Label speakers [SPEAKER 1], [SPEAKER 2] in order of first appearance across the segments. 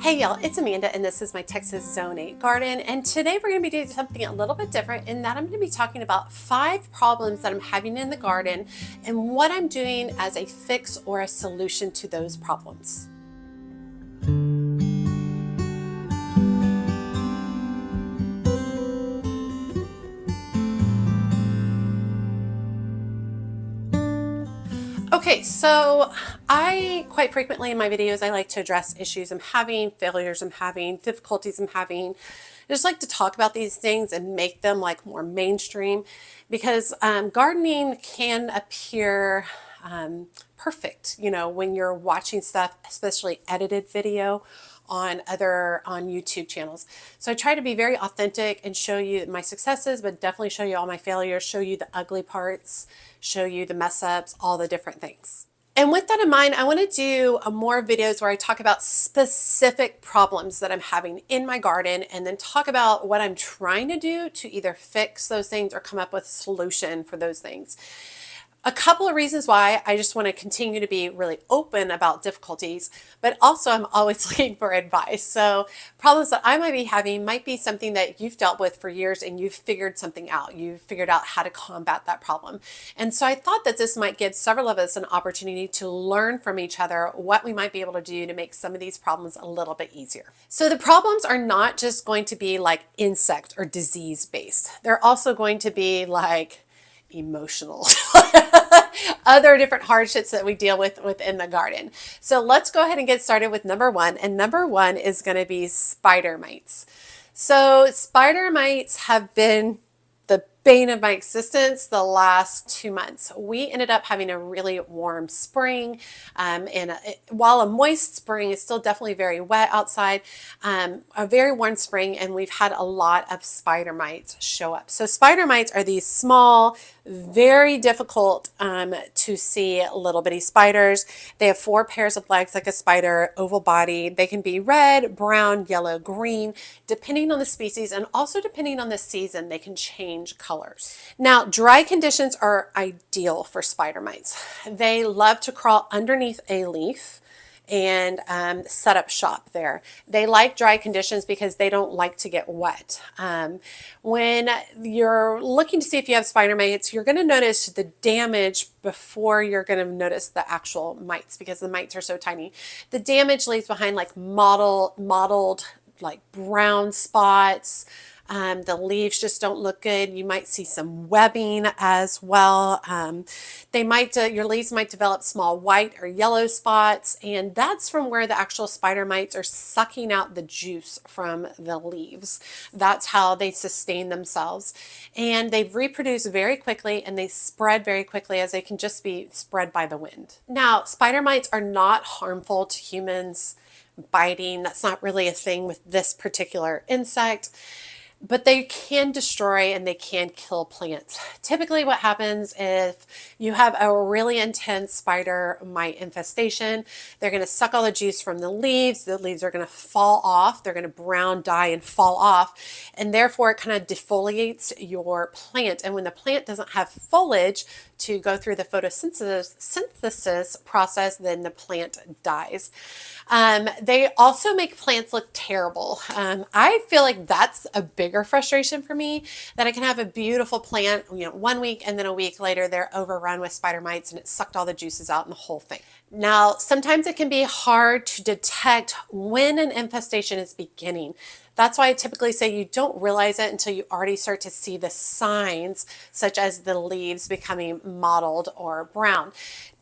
[SPEAKER 1] Hey y'all, it's Amanda and this is my Texas Zone 8 garden, and today we're going to be doing something a little bit different in that I'm going to be talking about 5 problems that I'm having in the garden and what I'm doing as a fix or a solution to those problems. Okay, so I quite frequently in my videos, I like to address issues I'm having, failures I'm having, difficulties I'm having. I just like to talk about these things and make them like more mainstream because gardening can appear perfect, when you're watching stuff, especially edited video on YouTube channels. So I try to be very authentic and show you my successes, but definitely show you all my failures, show you the ugly parts, show you the mess ups, all the different things. And with that in mind, I want to do more videos where I talk about specific problems that I'm having in my garden and then talk about what I'm trying to do to either fix those things or come up with a solution for those things. A couple of reasons why I just want to continue to be really open about difficulties, but also I'm always looking for advice. So problems that I might be having might be something that you've dealt with for years and you've figured something out. You've figured out how to combat that problem. And so I thought that this might give several of us an opportunity to learn from each other what we might be able to do to make some of these problems a little bit easier. So the problems are not just going to be like insect or disease based. They're also going to be like emotional, other different hardships that we deal with within the garden. So let's go ahead and get started with number one. And number one is going to be spider mites. So spider mites have been the bane of my existence the last 2 months. We ended up having a really warm spring, while a moist spring is still definitely very wet outside, a very warm spring, and we've had a lot of spider mites show up. So spider mites are these small, very difficult to see little bitty spiders. They have 4 pairs of legs like a spider, oval body. They can be red, brown, yellow, green, depending on the species, and also depending on the season, they can change colors. Now, dry conditions are ideal for spider mites. They love to crawl underneath a leaf and set up shop there. They like dry conditions because they don't like to get wet. When you're looking to see if you have spider mites, you're going to notice the damage before you're going to notice the actual mites because the mites are so tiny. The damage leaves behind like mottled like brown spots. The leaves just don't look good. You might see some webbing as well. Your leaves might develop small white or yellow spots, and that's from where the actual spider mites are sucking out the juice from the leaves. That's how they sustain themselves. And they reproduce very quickly and they spread very quickly as they can just be spread by the wind. Now, spider mites are not harmful to humans biting. That's not really a thing with this particular insect. But they can destroy and they can kill plants. Typically what happens if you have a really intense spider mite infestation, they're going to suck all the juice from the leaves are going to fall off, they're going to brown, die, and fall off, and therefore it kind of defoliates your plant. And when the plant doesn't have foliage to go through the photosynthesis process, then the plant dies. They also make plants look terrible. I feel like that's a bigger frustration for me, that I can have a beautiful plant, 1 week and then a week later they're overrun with spider mites and it sucked all the juices out and the whole thing. Now, sometimes it can be hard to detect when an infestation is beginning. That's why I typically say you don't realize it until you already start to see the signs, such as the leaves becoming mottled or brown.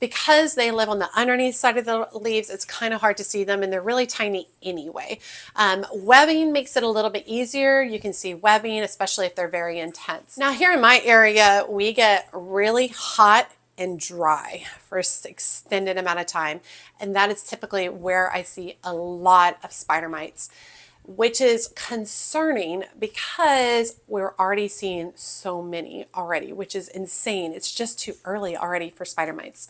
[SPEAKER 1] Because they live on the underneath side of the leaves, it's kind of hard to see them, and they're really tiny anyway. Webbing makes it a little bit easier. You can see webbing, especially if they're very intense. Now, here in my area, we get really hot and dry for an extended amount of time, and that is typically where I see a lot of spider mites, which is concerning because we're already seeing so many already, which is insane. It's just too early already for spider mites.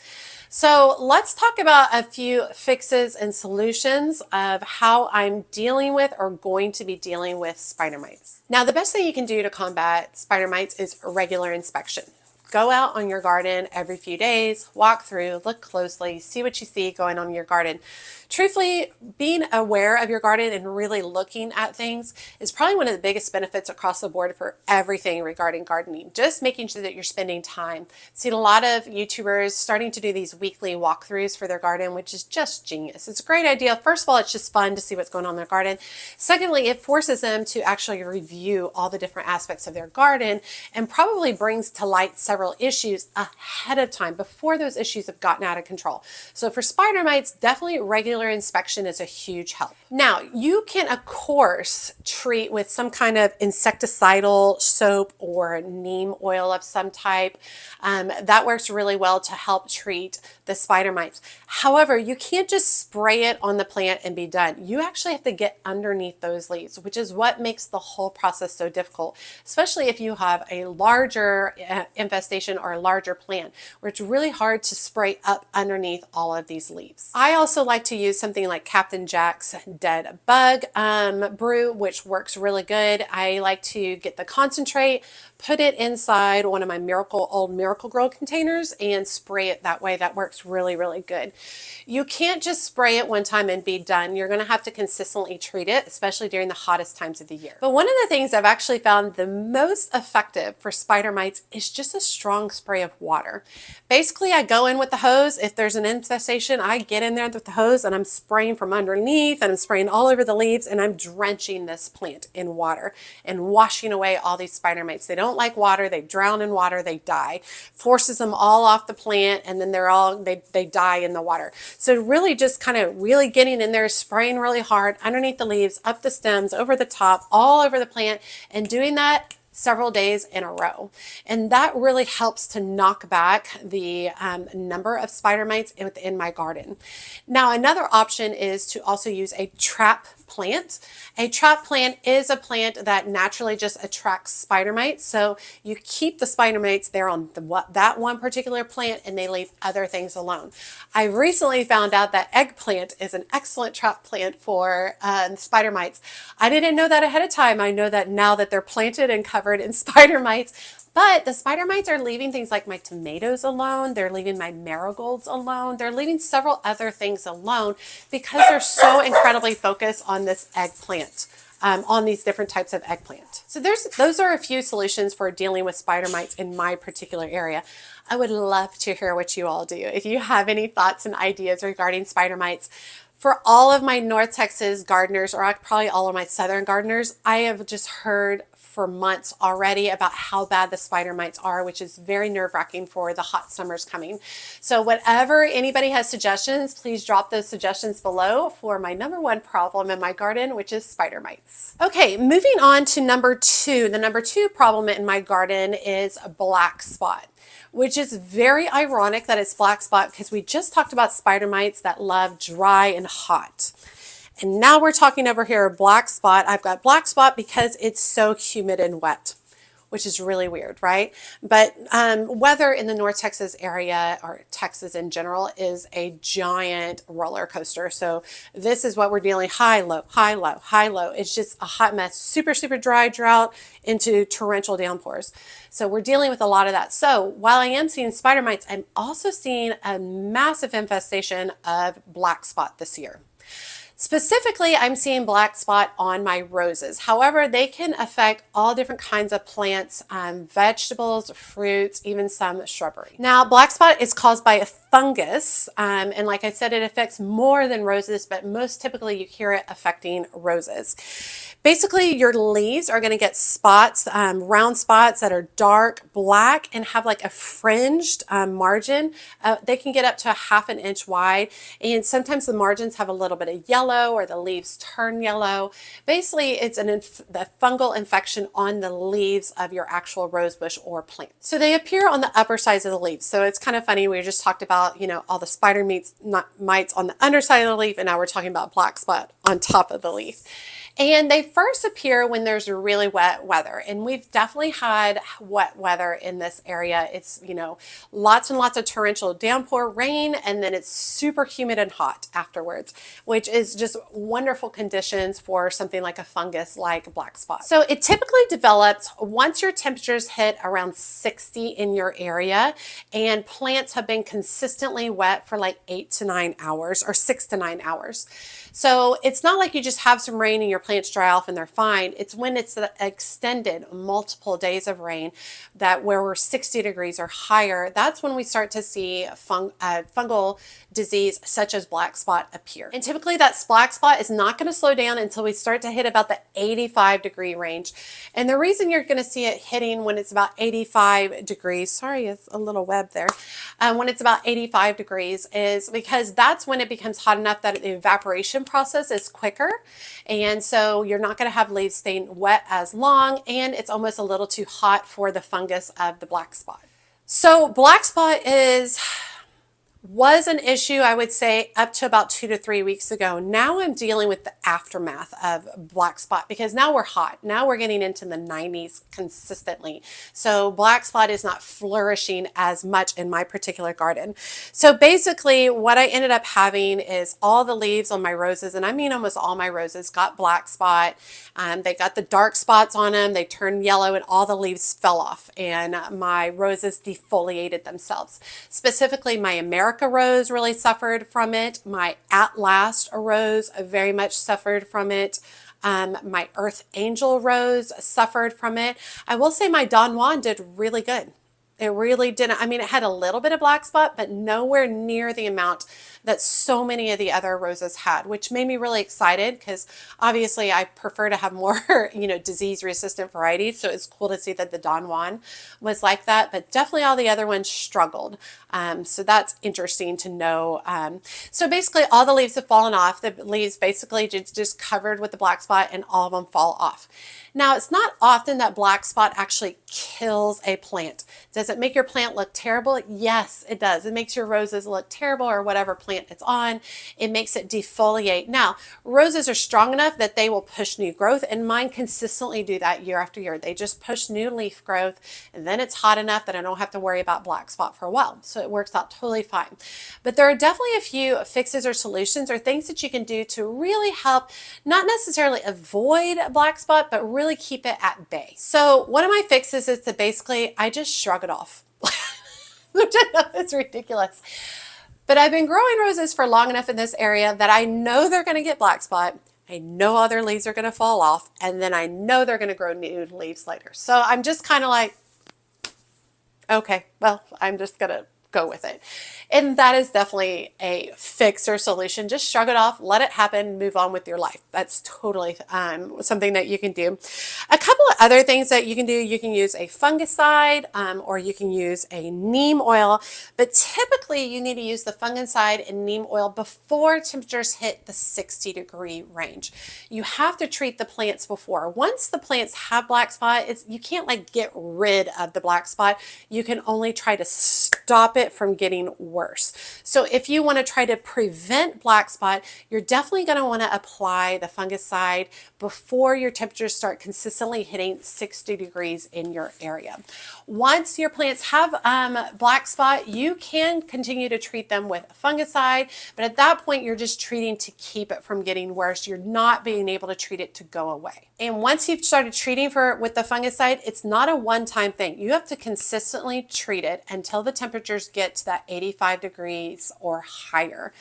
[SPEAKER 1] So let's talk about a few fixes and solutions of how I'm dealing with or going to be dealing with spider mites. Now, the best thing you can do to combat spider mites is regular inspection. Go out on your garden every few days, walk through, look closely, see what you see going on in your garden. Truthfully, being aware of your garden and really looking at things is probably one of the biggest benefits across the board for everything regarding gardening. Just making sure that you're spending time. I've seen a lot of YouTubers starting to do these weekly walkthroughs for their garden, which is just genius. It's a great idea. First of all, it's just fun to see what's going on in their garden. Secondly, it forces them to actually review all the different aspects of their garden and probably brings to light several issues ahead of time before those issues have gotten out of control. So for spider mites, definitely regular inspection is a huge help. Now, you can, of course, treat with some kind of insecticidal soap or neem oil of some type. That works really well to help treat the spider mites. However, you can't just spray it on the plant and be done. You actually have to get underneath those leaves, which is what makes the whole process so difficult, especially if you have a larger infestation or a larger plant, where it's really hard to spray up underneath all of these leaves. I also like to use something like Captain Jack's Dead Bug brew, which works really good. I like to get the concentrate, put it inside one of my old Miracle-Gro containers and spray it that way. That works really, really good. You can't just spray it one time and be done. You're going to have to consistently treat it, especially during the hottest times of the year. But one of the things I've actually found the most effective for spider mites is just a strong spray of water. Basically, I go in with the hose. If there's an infestation, I get in there with the hose and I'm spraying from underneath and I'm spraying all over the leaves and I'm drenching this plant in water and washing away all these spider mites. They don't like water. They drown in water. They die. Forces them all off the plant and then they die in the water. So really just kind of really getting in there, spraying really hard underneath the leaves, up the stems, over the top, all over the plant, and doing that several days in a row. And that really helps to knock back the number of spider mites within my garden. Now, another option is to also use a trap plant. A trap plant is a plant that naturally just attracts spider mites. So you keep the spider mites there on that one particular plant and they leave other things alone. I recently found out that eggplant is an excellent trap plant for spider mites. I didn't know that ahead of time. I know that now that they're planted and covered in spider mites. But the spider mites are leaving things like my tomatoes alone. They're leaving my marigolds alone. They're leaving several other things alone because they're so incredibly focused on this eggplant, on these different types of eggplant. So those are a few solutions for dealing with spider mites in my particular area. I would love to hear what you all do. If you have any thoughts and ideas regarding spider mites, for all of my North Texas gardeners, or probably all of my Southern gardeners, I have just heard for months already about how bad the spider mites are, which is very nerve-wracking for the hot summers coming. So whatever anybody has suggestions, please drop those suggestions below for my number one problem in my garden, which is spider mites. Okay, moving on to number two. The number two problem in my garden is a black spot, which is very ironic that it's black spot because we just talked about spider mites that love dry and hot. And now we're talking over here, black spot. I've got black spot because it's so humid and wet, which is really weird, right? But weather in the North Texas area, or Texas in general, is a giant roller coaster. So this is what we're dealing, high, low, high, low, high, low. It's just a hot mess, super, super dry drought into torrential downpours. So we're dealing with a lot of that. So while I am seeing spider mites, I'm also seeing a massive infestation of black spot this year. Specifically, I'm seeing black spot on my roses. However, they can affect all different kinds of plants, vegetables, fruits, even some shrubbery. Now, black spot is caused by a fungus, and like I said, it affects more than roses, but most typically you hear it affecting roses. Basically, your leaves are going to get spots, round spots that are dark black and have like a fringed margin. They can get up to 1/2 inch wide, and sometimes the margins have a little bit of yellow or the leaves turn yellow. Basically, it's the fungal infection on the leaves of your actual rose bush or plant. So they appear on the upper sides of the leaves. So it's kind of funny. We just talked about, you know, all the spider mites on the underside of the leaf, and now we're talking about black spot on top of the leaf. And they first appear when there's really wet weather. And we've definitely had wet weather in this area. It's, lots and lots of torrential downpour, rain, and then it's super humid and hot afterwards, which is just wonderful conditions for something like a fungus like black spot. So it typically develops once your temperatures hit around 60 in your area and plants have been consistently wet for like 8 to 9 hours or 6 to 9 hours. So it's not like you just have some rain and your plants dry off and they're fine. It's when it's the extended multiple days of rain that where we're 60 degrees or higher, that's when we start to see fungal disease such as black spot appear. And typically that black spot is not going to slow down until we start to hit about the 85-degree range. And the reason you're going to see it hitting when it's about 85 degrees, sorry, it's a little web there, when it's about 85 degrees is because that's when it becomes hot enough that the evaporation process is quicker. And so you're not going to have leaves staying wet as long, and it's almost a little too hot for the fungus of the black spot. So black spot was an issue, I would say, up to about 2 to 3 weeks ago. Now I'm dealing with the aftermath of black spot because now we're hot. Now we're getting into the 90s consistently. So black spot is not flourishing as much in my particular garden. So basically what I ended up having is all the leaves on my roses, and I mean almost all my roses, got black spot. They got the dark spots on them. They turned yellow and all the leaves fell off and my roses defoliated themselves. Specifically my America rose really suffered from it. My At Last rose very much suffered from it. My Earth Angel rose suffered from it. I will say my Don Juan did really good. It really didn't. I mean, it had a little bit of black spot, but nowhere near the amount that so many of the other roses had, which made me really excited because obviously I prefer to have more, disease resistant varieties. So it's cool to see that the Don Juan was like that, but definitely all the other ones struggled. So that's interesting to know. So basically all the leaves have fallen off. The leaves basically just covered with the black spot and all of them fall off. Now, it's not often that black spot actually kills a plant. Does it make your plant look terrible? Yes, it does. It makes your roses look terrible or whatever plant it's on. It makes it defoliate. Now, roses are strong enough that they will push new growth, and mine consistently do that year after year. They just push new leaf growth, and then it's hot enough that I don't have to worry about black spot for a while. So it works out totally fine. But there are definitely a few fixes or solutions or things that you can do to really help not necessarily avoid black spot, but really keep it at bay. So one of my fixes is to basically, I just shrug it off. Which I know is ridiculous. But I've been growing roses for long enough in this area that I know they're going to get black spot. I know all their leaves are going to fall off. And then I know they're going to grow new leaves later. So I'm just kind of like, okay, well, I'm just going to go with it. And that is definitely a fix or solution. Just shrug it off, let it happen, move on with your life. That's totally something that you can do. A couple of other things that you can do, you can use a fungicide or you can use a neem oil, but typically you need to use the fungicide and neem oil before temperatures hit the 60-degree range. You have to treat the plants before. Once the plants have black spot, you can't like get rid of the black spot. You can only try to stop it from getting worse. So if you want to try to prevent black spot, you're definitely going to want to apply the fungicide before your temperatures start consistently hitting 60 degrees in your area. Once your plants have black spot, you can continue to treat them with fungicide, but at that point you're just treating to keep it from getting worse. You're not being able to treat it to go away. And once you've started treating with the fungicide, it's not a one-time thing. You have to consistently treat it until the temperatures get to that 85 degrees or higher.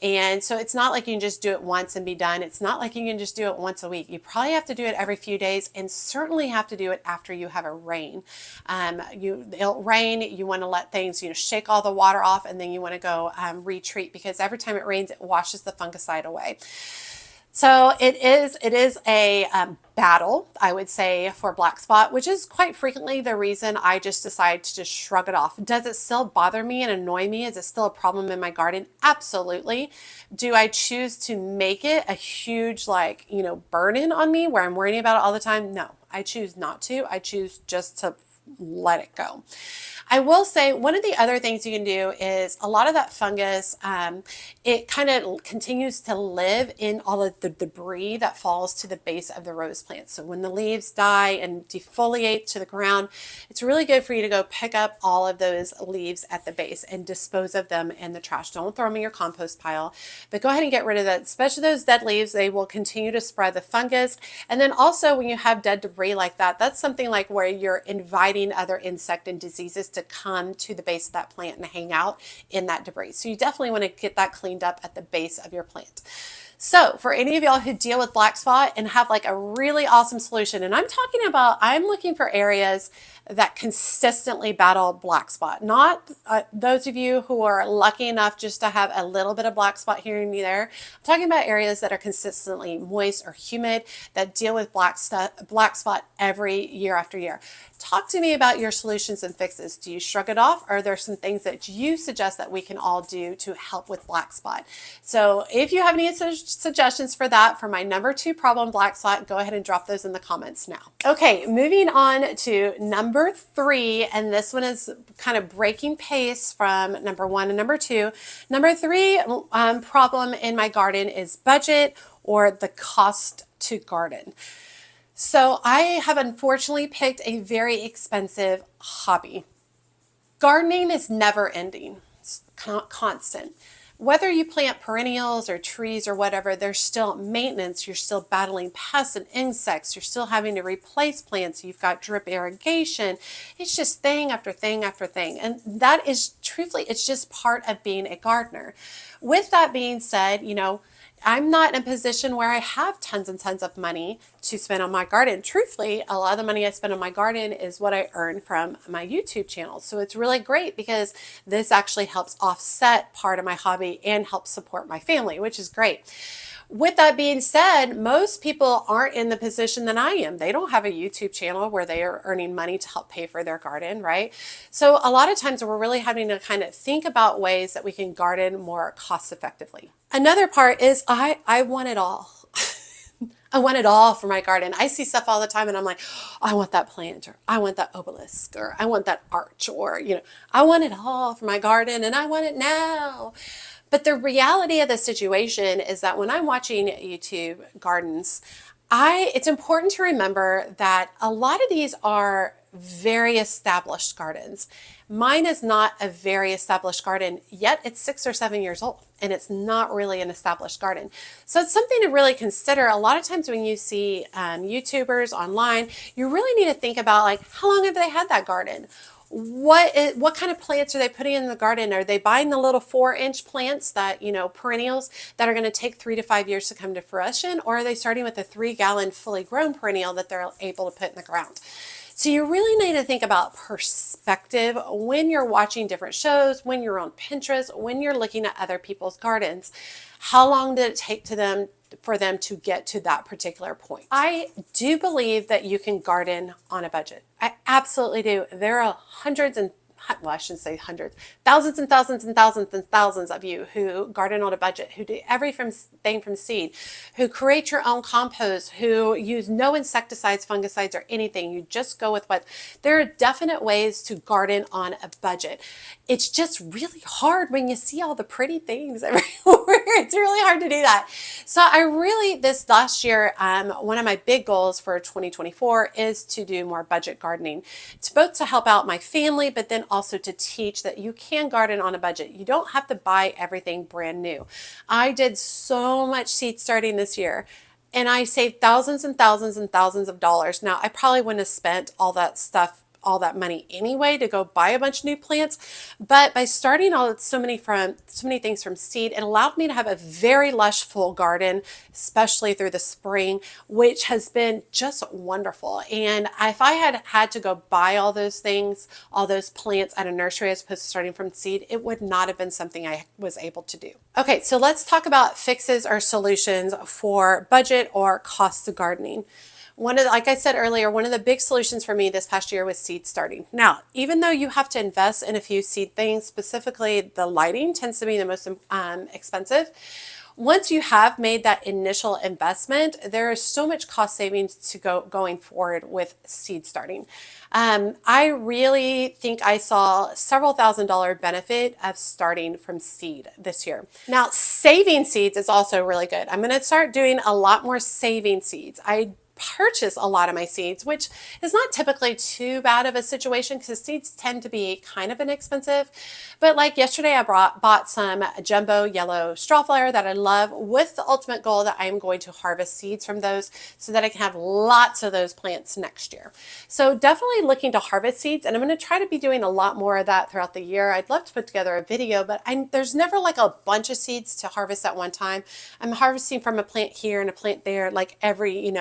[SPEAKER 1] And so it's not like you can just do it once and be done. It's not like you can just do it once a week. You probably have to do it every few days, and certainly have to do it after you have a rain. It'll rain, you want to let things, shake all the water off, and then you want to go retreat, because every time it rains, it washes the fungicide away. So it is a battle, I would say, for black spot, which is quite frequently the reason I just decide to just shrug it off. Does it still bother me and annoy me? Is it still a problem in my garden? Absolutely. Do I choose to make it a huge burden on me where I'm worrying about it all the time? No, I choose not to. I choose just to let it go. I will say one of the other things you can do is a lot of that fungus, it kind of continues to live in all of the debris that falls to the base of the rose plant. So when the leaves die and defoliate to the ground, it's really good for you to go pick up all of those leaves at the base and dispose of them in the trash. Don't throw them in your compost pile, but go ahead and get rid of that, especially those dead leaves. They will continue to spread the fungus. And then also when you have dead debris like that, that's something like where you're inviting other insect and diseases to come to the base of that plant and hang out in that debris. So you definitely want to get that cleaned up at the base of your plant. So for any of y'all who deal with black spot and have like a really awesome solution, and I'm talking about, I'm looking for areas that consistently battle black spot, not those of you who are lucky enough just to have a little bit of black spot here and there. I'm talking about areas that are consistently moist or humid that deal with black spot every year after year. Talk to me about your solutions and fixes. Do you shrug it off? Or are there some things that you suggest that we can all do to help with black spot? So if you have any suggestions for that, for my number 2 problem, black spot, go ahead and drop those in the comments now. Okay, moving on to number 3, and this one is kind of breaking pace from number 1 and number 2. Number 3 problem in my garden is budget, or the cost to garden. So I have unfortunately picked a very expensive hobby. Gardening is never ending, it's constant. Whether you plant perennials or trees or whatever, there's still maintenance. You're still battling pests and insects. You're still having to replace plants. You've got drip irrigation. It's just thing after thing after thing. And that is truthfully, it's just part of being a gardener. With that being said, you know, I'm not in a position where I have tons and tons of money to spend on my garden. Truthfully, a lot of the money I spend on my garden is what I earn from my YouTube channel. So it's really great because this actually helps offset part of my hobby and helps support my family, which is great. With that being said, most people aren't in the position that I am. They don't have a YouTube channel where they are earning money to help pay for their garden, right? So a lot of times we're really having to kind of think about ways that we can garden more cost effectively. Another part is I want it all. I want it all for my garden. I see stuff all the time and I'm like, oh, I want that plant, or I want that obelisk, or I want that arch, or, you know, I want it all for my garden and I want it now. But the reality of the situation is that when I'm watching YouTube gardens, it's important to remember that a lot of these are very established gardens. Mine is not a very established garden, yet it's 6 or 7 years old and it's not really an established garden. So it's something to really consider. A lot of times when you see YouTubers online, you really need to think about, like, how long have they had that garden? What kind of plants are they putting in the garden? Are they buying the little 4-inch plants that, you know, perennials that are going to take 3 to 5 years to come to fruition? Or are they starting with a 3-gallon fully grown perennial that they're able to put in the ground? So you really need to think about perspective when you're watching different shows, when you're on Pinterest, when you're looking at other people's gardens. How long did it take for them to get to that particular point? I do believe that you can garden on a budget. I absolutely do. There are hundreds and, well, I shouldn't say hundreds, thousands and thousands and thousands and thousands of you who garden on a budget, who do everything from seed, who create your own compost, who use no insecticides, fungicides, or anything. You just go with what. There are definite ways to garden on a budget. It's just really hard when you see all the pretty things everywhere. It's really hard to do that. So this last year, one of my big goals for 2024 is to do more budget gardening. It's both to help out my family, but then also to teach that you can garden on a budget. You don't have to buy everything brand new. I did so much seed starting this year, and I saved thousands and thousands and thousands of dollars. Now, I probably wouldn't have spent all that money anyway to go buy a bunch of new plants, but by starting so many things from seed, it allowed me to have a very lush full garden, especially through the spring, which has been just wonderful. And if I had to go buy all those things, all those plants at a nursery as opposed to starting from seed, it would not have been something I was able to do. Okay, so let's talk about fixes or solutions for budget or cost of gardening. Like I said earlier, one of the big solutions for me this past year was seed starting. Now, even though you have to invest in a few seed things, specifically the lighting tends to be the most expensive. Once you have made that initial investment, there is so much cost savings to going forward with seed starting. I really think I saw several $1,000 benefit of starting from seed this year. Now, saving seeds is also really good. I'm going to start doing a lot more saving seeds. I purchase a lot of my seeds, which is not typically too bad of a situation because seeds tend to be kind of inexpensive. But like yesterday, I bought some jumbo yellow straw flower that I love with the ultimate goal that I am going to harvest seeds from those so that I can have lots of those plants next year. So definitely looking to harvest seeds, and I'm going to try to be doing a lot more of that throughout the year. I'd love to put together a video, but there's never like a bunch of seeds to harvest at one time. I'm harvesting from a plant here and a plant there, like every,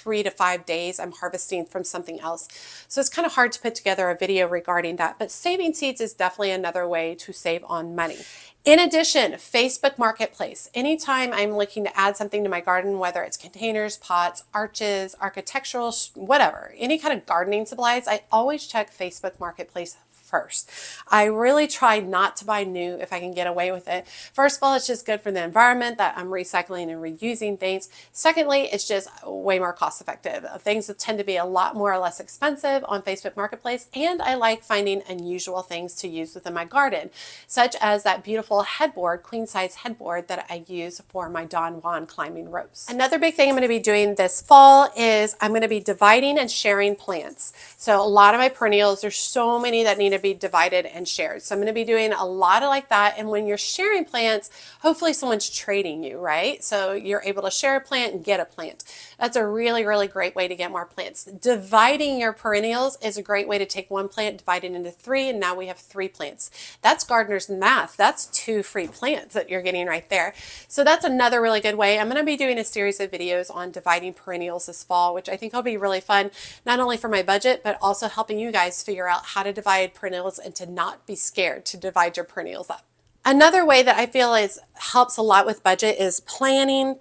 [SPEAKER 1] 3 to 5 days, I'm harvesting from something else. So it's kind of hard to put together a video regarding that, but saving seeds is definitely another way to save on money. In addition, Facebook Marketplace. Anytime I'm looking to add something to my garden, whether it's containers, pots, arches, architectural, whatever, any kind of gardening supplies, I always check Facebook Marketplace first. I really try not to buy new if I can get away with it. First of all, it's just good for the environment that I'm recycling and reusing things. Secondly, it's just way more cost effective. Things that tend to be a lot more or less expensive on Facebook Marketplace, and I like finding unusual things to use within my garden, such as that beautiful headboard, queen size headboard that I use for my Don Juan climbing ropes. Another big thing I'm going to be doing this fall is I'm going to be dividing and sharing plants. So a lot of my perennials, there's so many that need to be divided and shared. So I'm going to be doing a lot of like that. And when you're sharing plants, hopefully someone's trading you, right? So you're able to share a plant and get a plant. That's a really, really great way to get more plants. Dividing your perennials is a great way to take one plant, divide it into 3, and now we have 3 plants. That's gardener's math. That's 2 free plants that you're getting right there. So that's another really good way. I'm going to be doing a series of videos on dividing perennials this fall, which I think will be really fun, not only for my budget, but also helping you guys figure out how to divide perennials and to not be scared to divide your perennials up. Another way that I feel helps a lot with budget is planning.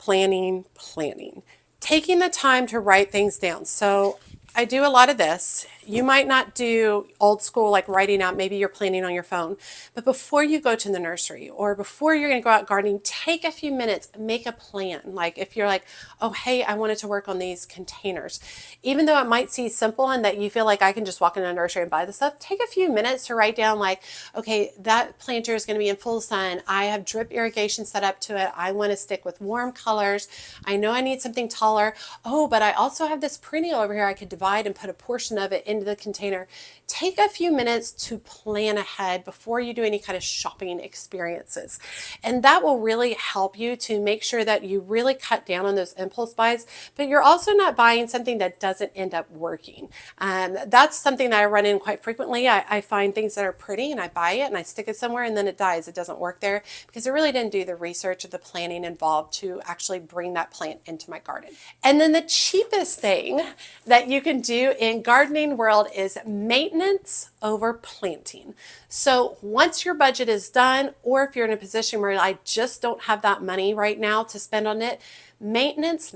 [SPEAKER 1] Taking the time to write things down. So I do a lot of this. You might not do old school, like writing out, maybe you're planning on your phone, but before you go to the nursery or before you're going to go out gardening, take a few minutes, make a plan. Like if you're like, oh, hey, I wanted to work on these containers. Even though it might seem simple and that you feel like I can just walk in a nursery and buy the stuff, take a few minutes to write down like, okay, that planter is going to be in full sun. I have drip irrigation set up to it. I want to stick with warm colors. I know I need something taller. Oh, but I also have this perennial over here I could divide and put a portion of it into the container. Take a few minutes to plan ahead before you do any kind of shopping experiences. And that will really help you to make sure that you really cut down on those impulse buys, but you're also not buying something that doesn't end up working. That's something that I run in quite frequently. I find things that are pretty and I buy it and I stick it somewhere and then it dies. It doesn't work there because I really didn't do the research or the planning involved to actually bring that plant into my garden. And then the cheapest thing that you can do in gardening world is maintenance over planting. So once your budget is done, or if you're in a position where I just don't have that money right now to spend on it, maintenance.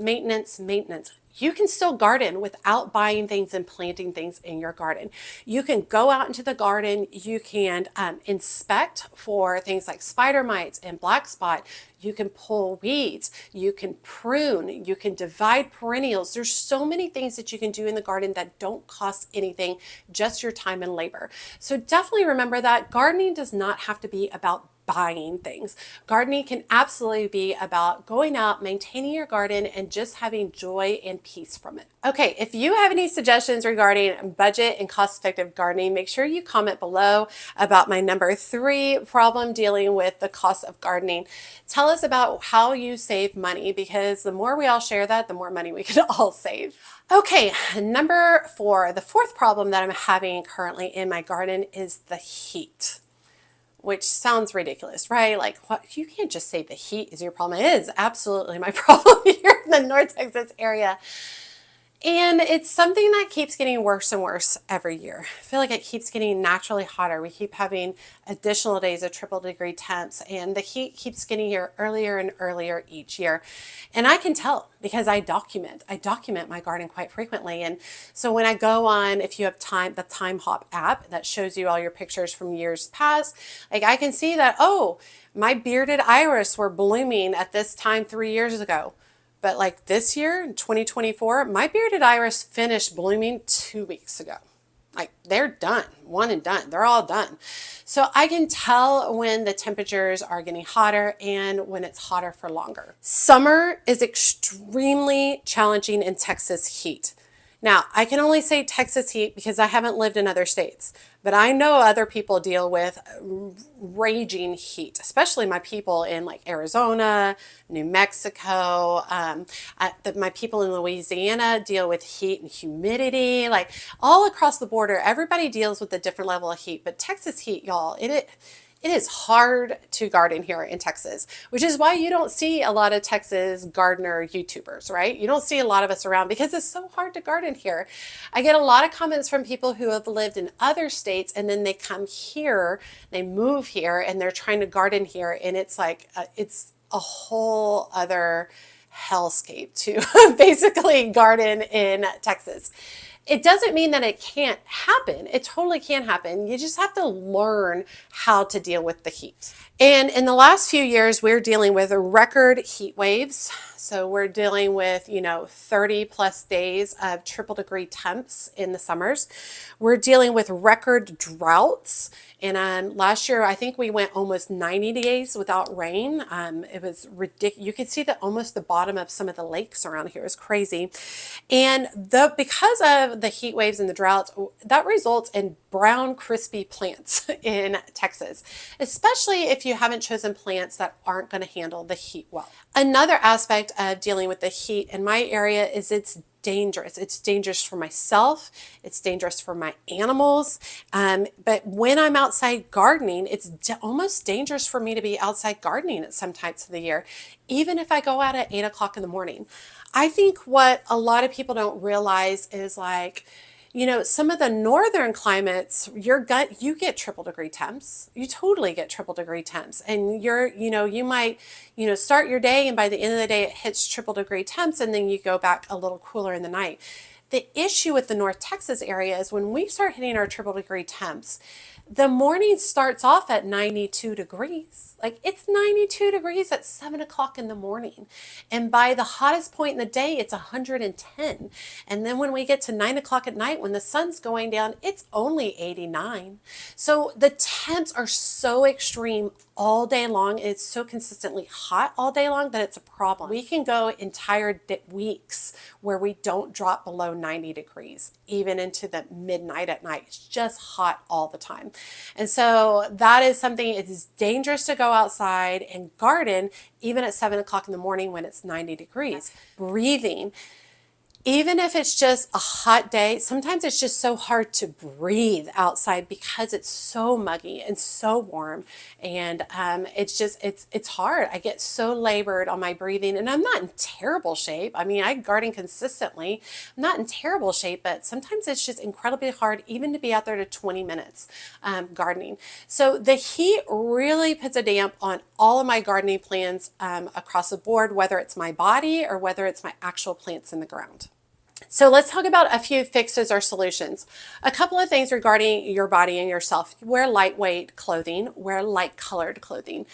[SPEAKER 1] You can still garden without buying things and planting things in your garden. You can go out into the garden, you can inspect for things like spider mites and black spot. You can pull weeds, you can prune, you can divide perennials. There's so many things that you can do in the garden that don't cost anything, just your time and labor. So definitely remember that gardening does not have to be about buying things. Gardening can absolutely be about going out, maintaining your garden, and just having joy and peace from it. Okay, if you have any suggestions regarding budget and cost-effective gardening, make sure you comment below about my number 3 problem dealing with the cost of gardening. Tell us about how you save money, because the more we all share that, the more money we can all save. Okay, number 4, the 4th problem that I'm having currently in my garden is the heat. Which sounds ridiculous, right? Like, what? You can't just say the heat is your problem. It is absolutely my problem here in the North Texas area. And it's something that keeps getting worse and worse every year. I feel like it keeps getting naturally hotter. We keep having additional days of triple degree temps, and the heat keeps getting here earlier and earlier each year. And I can tell because I document. I document my garden quite frequently. And so when I go on, if you have time, the Time Hop app that shows you all your pictures from years past, like I can see that, oh, my bearded iris were blooming at this time 3 years ago. But like this year, in 2024, my bearded iris finished blooming 2 weeks ago. Like they're done, one and done. They're all done. So I can tell when the temperatures are getting hotter and when it's hotter for longer. Summer is extremely challenging in Texas heat. Now, I can only say Texas heat because I haven't lived in other states, but I know other people deal with raging heat, especially my people in like Arizona, New Mexico. My people in Louisiana deal with heat and humidity, like all across the border. Everybody deals with a different level of heat, but Texas heat, y'all, it is hard to garden here in Texas, which is why you don't see a lot of Texas gardener YouTubers, right? You don't see a lot of us around because it's so hard to garden here. I get a lot of comments from people who have lived in other states and then they come here, they move here and they're trying to garden here, and it's like, it's a whole other hellscape to basically garden in Texas. It doesn't mean that it can't happen. It totally can happen. You just have to learn how to deal with the heat. And in the last few years, we're dealing with record heat waves. So we're dealing with, 30 plus days of triple degree temps in the summers. We're dealing with record droughts. And last year, I think we went almost 90 days without rain. It was ridiculous. You could see almost the bottom of some of the lakes around here. It was crazy. And because of the heat waves and the droughts, that results in brown, crispy plants in Texas, especially if you haven't chosen plants that aren't going to handle the heat well. Another aspect of dealing with the heat in my area is it's dangerous. It's dangerous for myself. It's dangerous for my animals. But when I'm outside gardening, it's almost dangerous for me to be outside gardening at some times of the year, even if I go out at 8 o'clock in the morning. I think what a lot of people don't realize is like, some of the northern climates, you get triple degree temps. You totally get triple degree temps. And you might, start your day and by the end of the day it hits triple degree temps and then you go back a little cooler in the night. The issue with the North Texas area is when we start hitting our triple degree temps, the morning starts off at 92 degrees. Like it's 92 degrees at 7 o'clock in the morning. And by the hottest point in the day, it's 110. And then when we get to 9 o'clock at night, when the sun's going down, it's only 89. So the temps are so extreme all day long. It's so consistently hot all day long that it's a problem. We can go entire weeks where we don't drop below 90 degrees, even into the midnight at night. It's just hot all the time. And so that is something, it is dangerous to go outside and garden even at 7 o'clock in the morning when it's 90 degrees. Breathing. Even if it's just a hot day, sometimes it's just so hard to breathe outside because it's so muggy and so warm. And it's hard. I get so labored on my breathing, and I'm not in terrible shape. I mean, I garden consistently. I'm not in terrible shape, but sometimes it's just incredibly hard even to be out there to 20 minutes gardening. So the heat really puts a damp on all of my gardening plans across the board, whether it's my body or whether it's my actual plants in the ground. So let's talk about a few fixes or solutions. A couple of things regarding your body and yourself. Wear lightweight clothing, wear light colored clothing,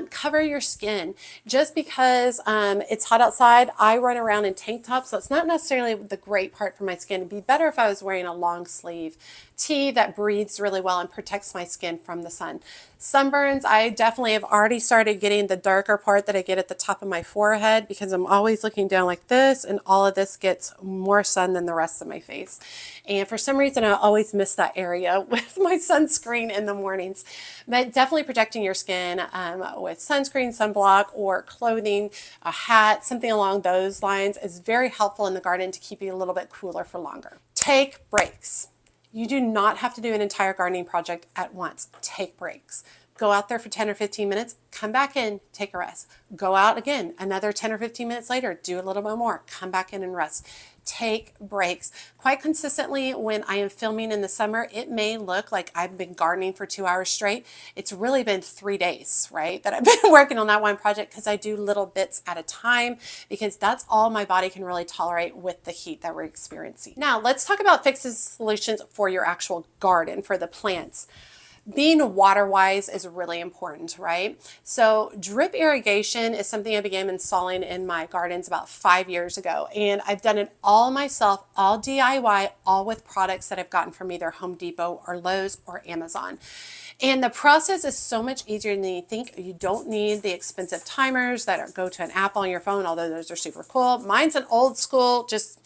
[SPEAKER 1] cover your skin. Just because it's hot outside, I run around in tank tops, so it's not necessarily the great part for my skin. It'd be better if I was wearing a long sleeve tee that breathes really well and protects my skin from the sun. Sunburns, I definitely have already started getting the darker part that I get at the top of my forehead because I'm always looking down like this, and all of this gets more sun than the rest of my face. And for some reason, I always miss that area with my sunscreen in the mornings. But definitely protecting your skin with sunscreen, sunblock, or clothing, a hat, something along those lines is very helpful in the garden to keep you a little bit cooler for longer. Take breaks. You do not have to do an entire gardening project at once. Take breaks. go out there for 10 or 15 minutes, come back in, take a rest. Go out again, another 10 or 15 minutes later, do a little bit more, come back in and rest. Take breaks. Quite consistently when I am filming in the summer, it may look like I've been gardening for 2 hours straight. It's really been 3 days, right, that I've been working on that one project, because I do little bits at a time, because that's all my body can really tolerate with the heat that we're experiencing. Now, let's talk about fixes, solutions for your actual garden, for the plants. Being water-wise is really important, right? So drip irrigation is something I began installing in my gardens about 5 years ago. And I've done it all myself, all DIY, all with products that I've gotten from either Home Depot or Lowe's or Amazon. And the process is so much easier than you think. You don't need the expensive timers that go to an app on your phone, although those are super cool. Mine's an old school, just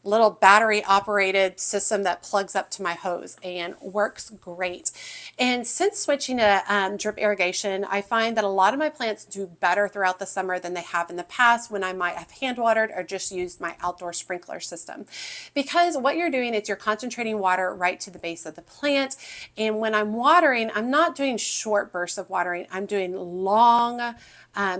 [SPEAKER 1] little battery operated system that plugs up to my hose and works great. And since switching to drip irrigation, I find that a lot of my plants do better throughout the summer than they have in the past when I might have hand watered or just used my outdoor sprinkler system. Because what you're doing is you're concentrating water right to the base of the plant. And when I'm watering, I'm not doing short bursts of watering. I'm doing long,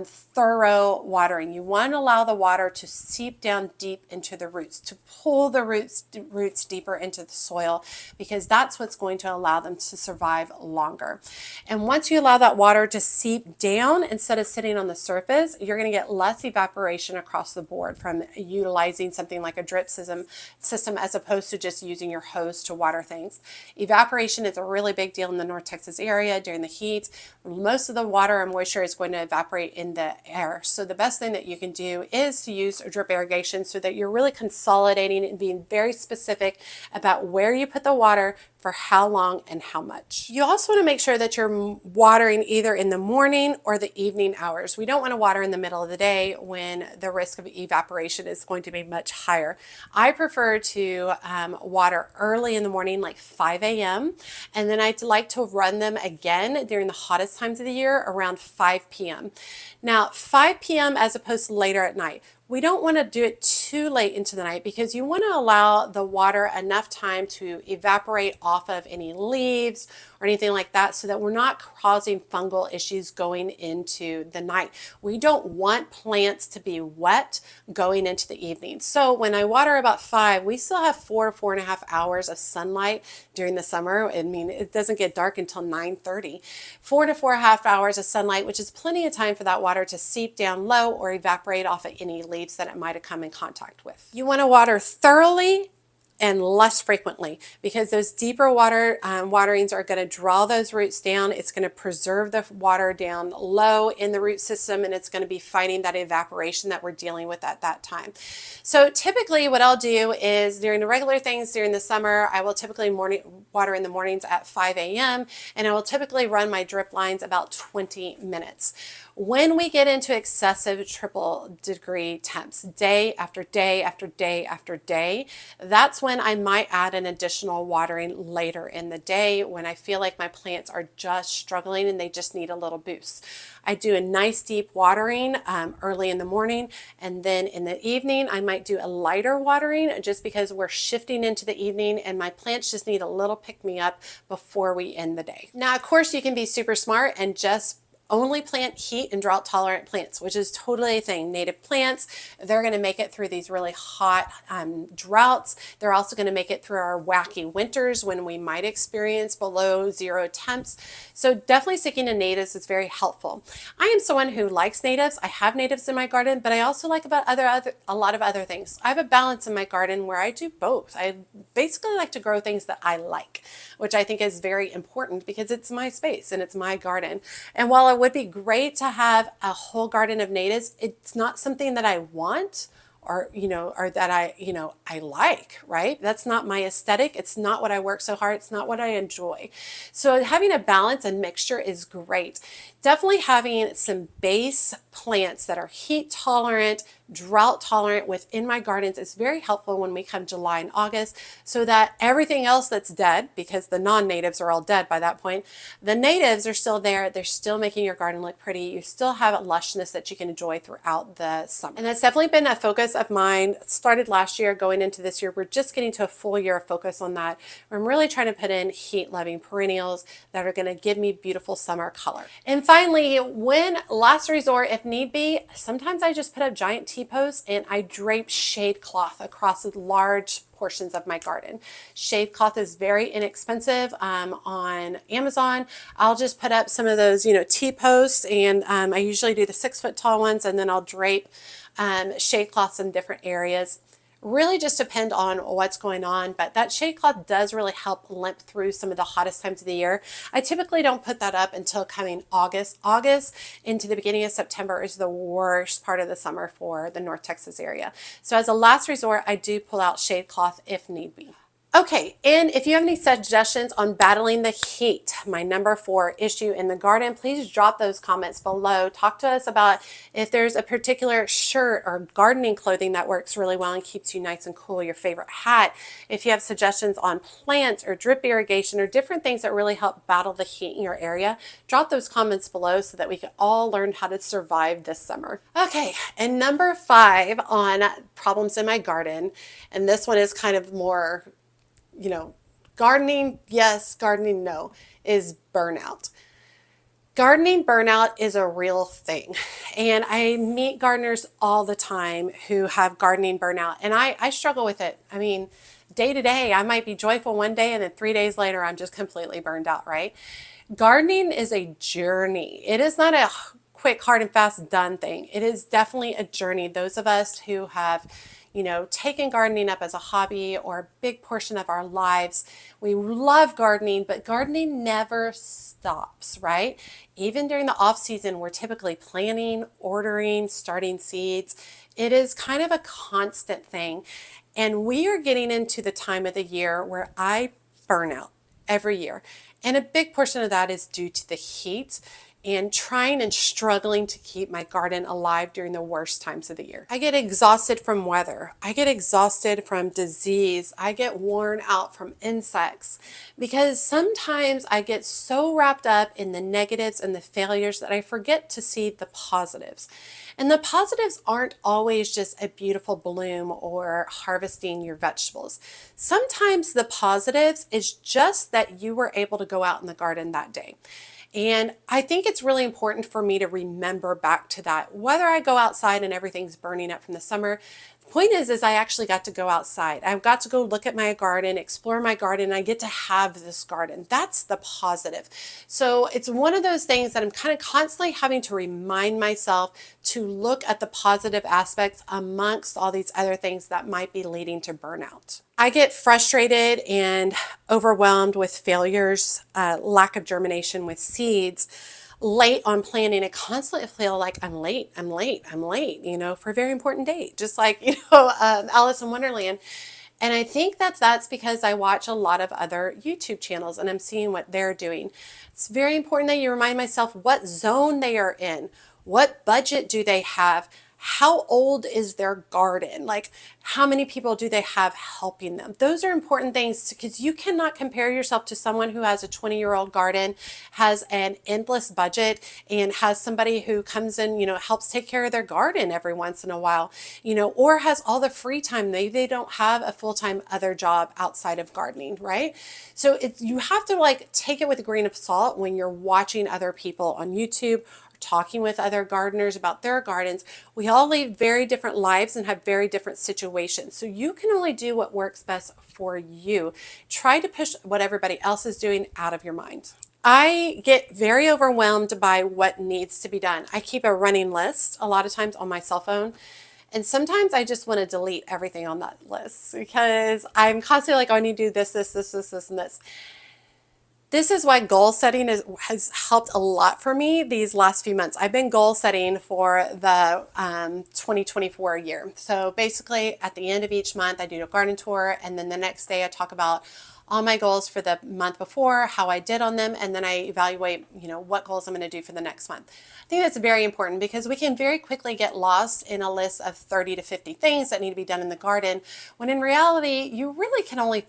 [SPEAKER 1] thorough watering. You want to allow the water to seep down deep into the roots, to pull the roots deeper into the soil, because that's what's going to allow them to survive longer. And once you allow that water to seep down instead of sitting on the surface, you're going to get less evaporation across the board from utilizing something like a drip system as opposed to just using your hose to water things. Evaporation is a really big deal in the North Texas area during the heat. Most of the water and moisture is going to evaporate in the air. So the best thing that you can do is to use drip irrigation so that you're really consolidating and being very specific about where you put the water, for how long and how much. You also want to make sure that you're watering either in the morning or the evening hours. We don't want to water in the middle of the day when the risk of evaporation is going to be much higher. I prefer to water early in the morning, like 5 a.m. And then I like to run them again during the hottest times of the year around 5 p.m. Now, 5 p.m. as opposed to later at night. We don't want to do it too late into the night because you want to allow the water enough time to evaporate off of any leaves or anything like that so that we're not causing fungal issues going into the night. We don't want plants to be wet going into the evening. So when I water about 5, we still have 4.5 hours of sunlight during the summer. I mean, it doesn't get dark until 9:30. 4 to 4.5 hours of sunlight, which is plenty of time for that water to seep down low or evaporate off of any leaves that it might have come in contact with. You want to water thoroughly and less frequently because those deeper waterings are going to draw those roots down. It's going to preserve the water down low in the root system, and it's going to be fighting that evaporation that we're dealing with at that time. So typically what I'll do is during the regular things during the summer, I will typically water in the mornings at 5 a.m. and I will typically run my drip lines about 20 minutes. When we get into excessive triple degree temps, day after day after day after day, that's when I might add an additional watering later in the day when I feel like my plants are just struggling and they just need a little boost. I do a nice deep watering early in the morning, and then in the evening I might do a lighter watering just because we're shifting into the evening and my plants just need a little pick-me-up before we end the day. Now, of course, you can be super smart and just only plant heat and drought tolerant plants, which is totally a thing. Native plants, they're going to make it through these really hot droughts. They're also going to make it through our wacky winters when we might experience below 0 temps. So definitely sticking to natives is very helpful. I am someone who likes natives. I have natives in my garden, but I also like about a lot of other things. I have a balance in my garden where I do both. I basically like to grow things that I like, which I think is very important because it's my space and it's my garden. And while it would be great to have a whole garden of natives, it's not something that I want or that I like, right? That's not my aesthetic. It's not what I work so hard. It's not what I enjoy. So having a balance and mixture is great. Definitely having some base plants that are heat tolerant, drought tolerant within my gardens is very helpful when we come July and August, so that everything else that's dead, because the non-natives are all dead by that point, the natives are still there. They're still making your garden look pretty. You still have a lushness that you can enjoy throughout the summer. And that's definitely been a focus of mine. It started last year going going into this year. We're just getting to a full year of focus on that. I'm really trying to put in heat-loving perennials that are going to give me beautiful summer color. And finally, when last resort, if need be, sometimes I just put up giant T-posts and I drape shade cloth across large portions of my garden. Shade cloth is very inexpensive on Amazon. I'll just put up some of those, T-posts, and I usually do the 6-foot tall ones, and then I'll drape shade cloths in different areas. Really just depend on what's going on, but that shade cloth does really help limp through some of the hottest times of the year. I typically don't put that up until coming August. August into the beginning of September is the worst part of the summer for the North Texas area. So as a last resort, I do pull out shade cloth if need be. Okay, and if you have any suggestions on battling the heat, my number 4 issue in the garden, please drop those comments below. Talk to us about if there's a particular shirt or gardening clothing that works really well and keeps you nice and cool, your favorite hat. If you have suggestions on plants or drip irrigation or different things that really help battle the heat in your area, drop those comments below so that we can all learn how to survive this summer. Okay, and number 5 on problems in my garden, and this one is kind of more gardening, yes, gardening, no, is burnout. Gardening burnout is a real thing. And I meet gardeners all the time who have gardening burnout, and I struggle with it. I mean, day to day, I might be joyful one day, and then 3 days later, I'm just completely burned out, right? Gardening is a journey. It is not a quick, hard, and fast done thing. It is definitely a journey. Those of us who have taken gardening up as a hobby or a big portion of our lives. We love gardening, but gardening never stops, right? Even during the off season, we're typically planting, ordering, starting seeds. It is kind of a constant thing. And we are getting into the time of the year where I burn out every year. And a big portion of that is due to the heat and trying and struggling to keep my garden alive during the worst times of the year. I get exhausted from weather. I get exhausted from disease. I get worn out from insects because sometimes I get so wrapped up in the negatives and the failures that I forget to see the positives. And the positives aren't always just a beautiful bloom or harvesting your vegetables. Sometimes the positives is just that you were able to go out in the garden that day. And I think it's really important for me to remember back to that. Whether I go outside and everything's burning up from the summer, the point is I actually got to go outside. I've got to go look at my garden, explore my garden, and I get to have this garden. That's the positive. So it's one of those things that I'm kind of constantly having to remind myself to look at the positive aspects amongst all these other things that might be leading to burnout. I get frustrated and overwhelmed with failures, lack of germination with seeds, late on planning. I constantly feel like I'm late, for a very important date, just like, Alice in Wonderland. And I think that's because I watch a lot of other YouTube channels and I'm seeing what they're doing. It's very important that you remind myself what zone they are in, what budget do they have, how old is their garden? Like, how many people do they have helping them? Those are important things because you cannot compare yourself to someone who has a 20-year-old garden, has an endless budget, and has somebody who comes in, helps take care of their garden every once in a while, or has all the free time. They don't have a full-time other job outside of gardening, right? So you have to take it with a grain of salt when you're watching other people on YouTube, talking with other gardeners about their gardens. We all lead very different lives and have very different situations. So you can only do what works best for you. Try to push what everybody else is doing out of your mind. I get very overwhelmed by what needs to be done. I keep a running list a lot of times on my cell phone. And sometimes I just want to delete everything on that list because I'm constantly like, oh, I need to do this, and this. This is why goal setting has helped a lot for me these last few months. I've been goal setting for the 2024 year. So basically at the end of each month, I do a garden tour, and then the next day I talk about all my goals for the month before, how I did on them, and then I evaluate, what goals I'm going to do for the next month. I think that's very important because we can very quickly get lost in a list of 30 to 50 things that need to be done in the garden, when in reality, you really can only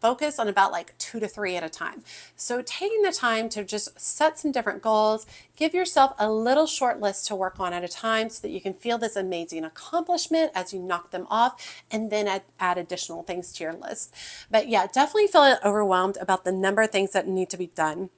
[SPEAKER 1] focus on about like 2 to 3 at a time. So taking the time to just set some different goals, give yourself a little short list to work on at a time so that you can feel this amazing accomplishment as you knock them off, and then add additional things to your list. But yeah, definitely feel overwhelmed about the number of things that need to be done.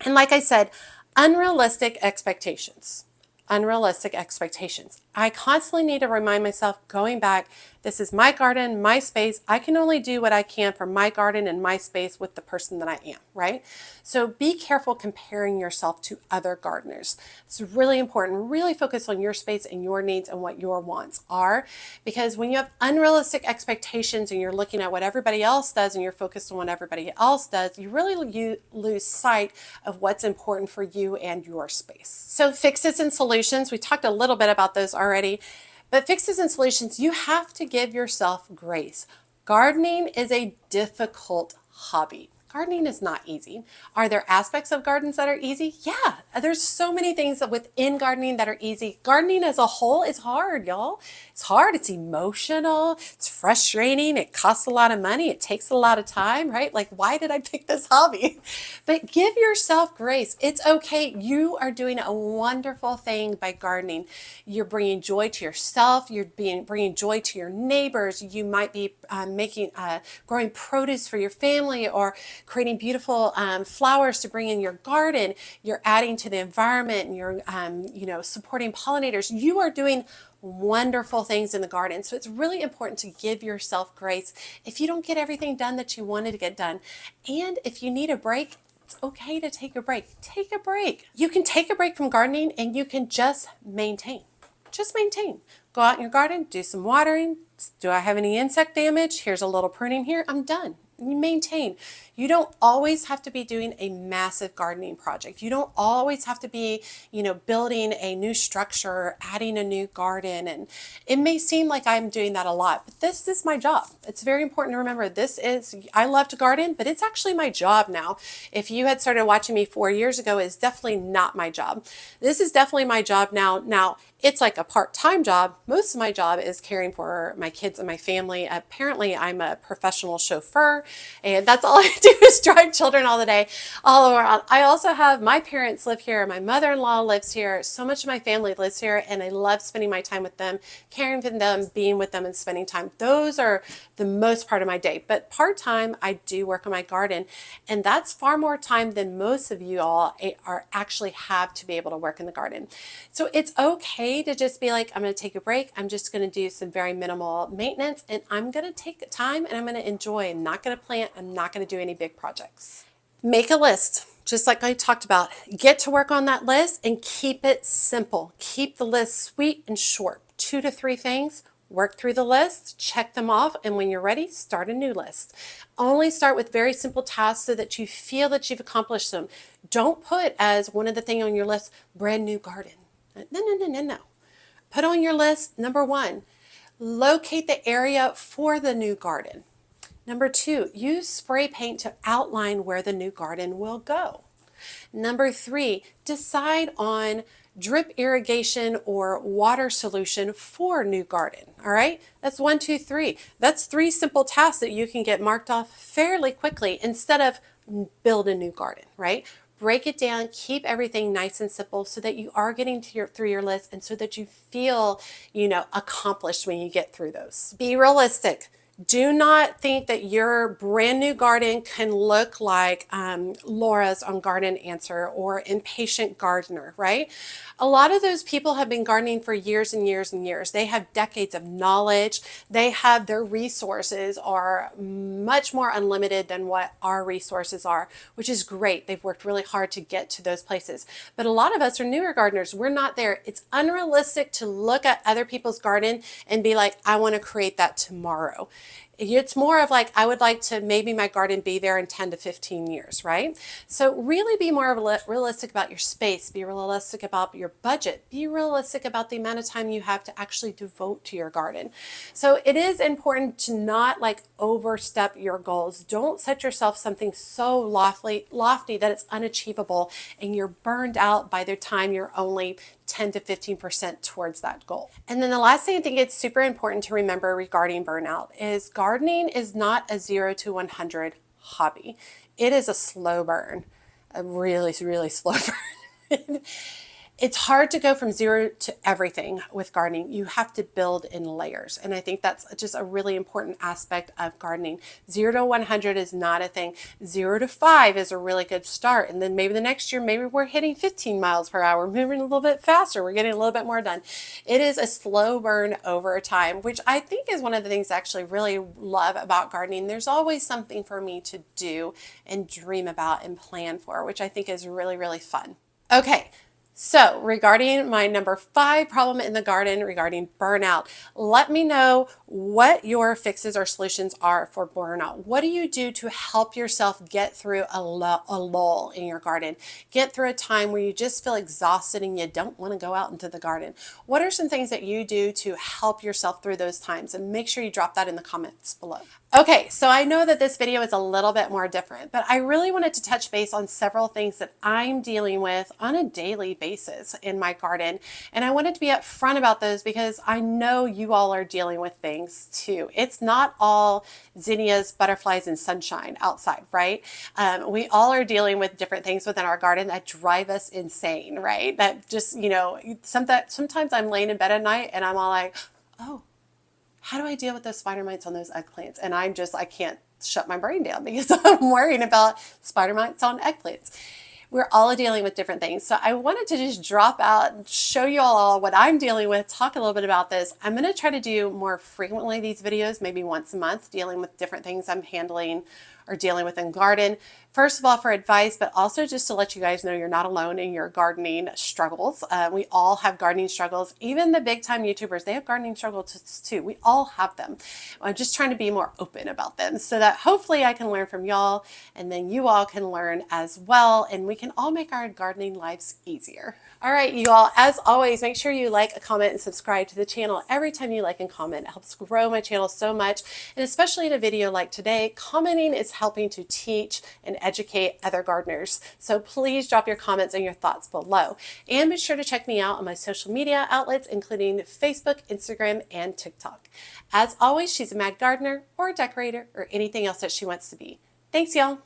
[SPEAKER 1] And like I said, unrealistic expectations. Unrealistic expectations. I constantly need to remind myself, going back, this is my garden, my space. I can only do what I can for my garden and my space with the person that I am, right? So be careful comparing yourself to other gardeners. It's really important. Really focus on your space and your needs and what your wants are, because when you have unrealistic expectations and you're looking at what everybody else does and you're focused on what everybody else does, you really lose sight of what's important for you and your space. So fixes and solutions, we talked a little bit about those already. But fixes and solutions, you have to give yourself grace. Gardening is a difficult hobby. Gardening is not easy. Are there aspects of gardens that are easy? Yeah, there's so many things within gardening that are easy. Gardening as a whole is hard, y'all. It's hard, it's emotional, it's frustrating, it costs a lot of money, it takes a lot of time, right? Like, why did I pick this hobby? But give yourself grace. It's okay. You are doing a wonderful thing by gardening. You're bringing joy to yourself. You're bringing joy to your neighbors. You might be growing produce for your family, or creating beautiful flowers to bring in your garden. You're adding to the environment, and you're supporting pollinators. You are doing wonderful things in the garden. So it's really important to give yourself grace if you don't get everything done that you wanted to get done. And if you need a break, it's okay to take a break. Take a break. You can take a break from gardening and you can just maintain. Just maintain. Go out in your garden, do some watering. Do I have any insect damage? Here's a little pruning here. I'm done. You maintain. You don't always have to be doing a massive gardening project. You don't always have to be, building a new structure or adding a new garden. And it may seem like I'm doing that a lot, but this is my job. It's very important to remember I love to garden, but it's actually my job now. If you had started watching me 4 years ago, it's definitely not my job. This is definitely my job now. Now, it's like a part-time job. Most of my job is caring for my kids and my family. Apparently, I'm a professional chauffeur, and that's all I do is drive children all the day, all around. I also have my parents live here. My mother-in-law lives here. So much of my family lives here, and I love spending my time with them, caring for them, being with them, and spending time. Those are the most part of my day. But part-time, I do work on my garden, and that's far more time than most of you all actually have to be able to work in the garden. So it's okay to just be like, I'm going to take a break. I'm just going to do some very minimal maintenance, and I'm going to take time and I'm going to enjoy. I'm not going to plant. I'm not going to do any big projects. Make a list, just like I talked about. Get to work on that list and keep it simple. Keep the list sweet and short. 2 to 3 things. Work through the list, check them off, and when you're ready, start a new list. Only start with very simple tasks so that you feel that you've accomplished them. Don't put as one of the things on your list, brand new garden. No. Put on your list, number 1, locate the area for the new garden. Number 2, use spray paint to outline where the new garden will go. Number 3, decide on drip irrigation or water solution for new garden. All right, that's 1, 2, 3. That's 3 simple tasks that you can get marked off fairly quickly instead of build a new garden, right? Break it down, keep everything nice and simple so that you are getting through your list, and so that you feel, accomplished when you get through those. Be realistic. Do not think that your brand new garden can look like Laura's on Garden Answer or Impatient Gardener, right? A lot of those people have been gardening for years and years and years. They have decades of knowledge. Their resources are much more unlimited than what our resources are, which is great. They've worked really hard to get to those places. But a lot of us are newer gardeners. We're not there. It's unrealistic to look at other people's garden and be like, I want to create that tomorrow. It's more of like, I would like to maybe my garden be there in 10 to 15 years, right? So really be more realistic about your space, be realistic about your budget, be realistic about the amount of time you have to actually devote to your garden. So it is important to not like overstep your goals. Don't set yourself something so lofty that it's unachievable and you're burned out by the time you're only 10 to 15% towards that goal. And then the last thing I think it's super important to remember regarding burnout is gardening is not a 0 to 100 hobby. It is a slow burn, a really, really slow burn. It's hard to go from 0 to everything with gardening. You have to build in layers. And I think that's just a really important aspect of gardening. 0 to 100 is not a thing. 0 to 5 is a really good start. And then maybe the next year, maybe we're hitting 15 miles per hour, moving a little bit faster. We're getting a little bit more done. It is a slow burn over time, which I think is one of the things I actually really love about gardening. There's always something for me to do and dream about and plan for, which I think is really, really fun. Okay. So regarding my number 5 problem in the garden regarding burnout, let me know what your fixes or solutions are for burnout. What do you do to help yourself get through a lull in your garden? Get through a time where you just feel exhausted and you don't want to go out into the garden. What are some things that you do to help yourself through those times? And make sure you drop that in the comments below. Okay, so I know that this video is a little bit more different, but I really wanted to touch base on several things that I'm dealing with on a daily basis in my garden. And I wanted to be upfront about those because I know you all are dealing with things too. It's not all zinnias, butterflies, and sunshine outside, right? We all are dealing with different things within our garden that drive us insane, right? That just, sometimes I'm laying in bed at night and I'm all like, oh, how do I deal with those spider mites on those eggplants? And I can't shut my brain down because I'm worrying about spider mites on eggplants. We're all dealing with different things. So I wanted to just drop out and show you all what I'm dealing with, talk a little bit about this. I'm going to try to do more frequently these videos, maybe once a month, dealing with different things I'm handling or dealing with in garden. First of all, for advice, but also just to let you guys know you're not alone in your gardening struggles. We all have gardening struggles. Even the big time YouTubers, they have gardening struggles too. We all have them. I'm just trying to be more open about them so that hopefully I can learn from y'all and then you all can learn as well and we can all make our gardening lives easier. All right, you all, as always, make sure you like, comment, and subscribe to the channel. Every time you like and comment, it helps grow my channel so much. And especially in a video like today, commenting is helping to teach and educate other gardeners. So please drop your comments and your thoughts below. And be sure to check me out on my social media outlets, including Facebook, Instagram, and TikTok. As always, she's a mad gardener or a decorator or anything else that she wants to be. Thanks, y'all.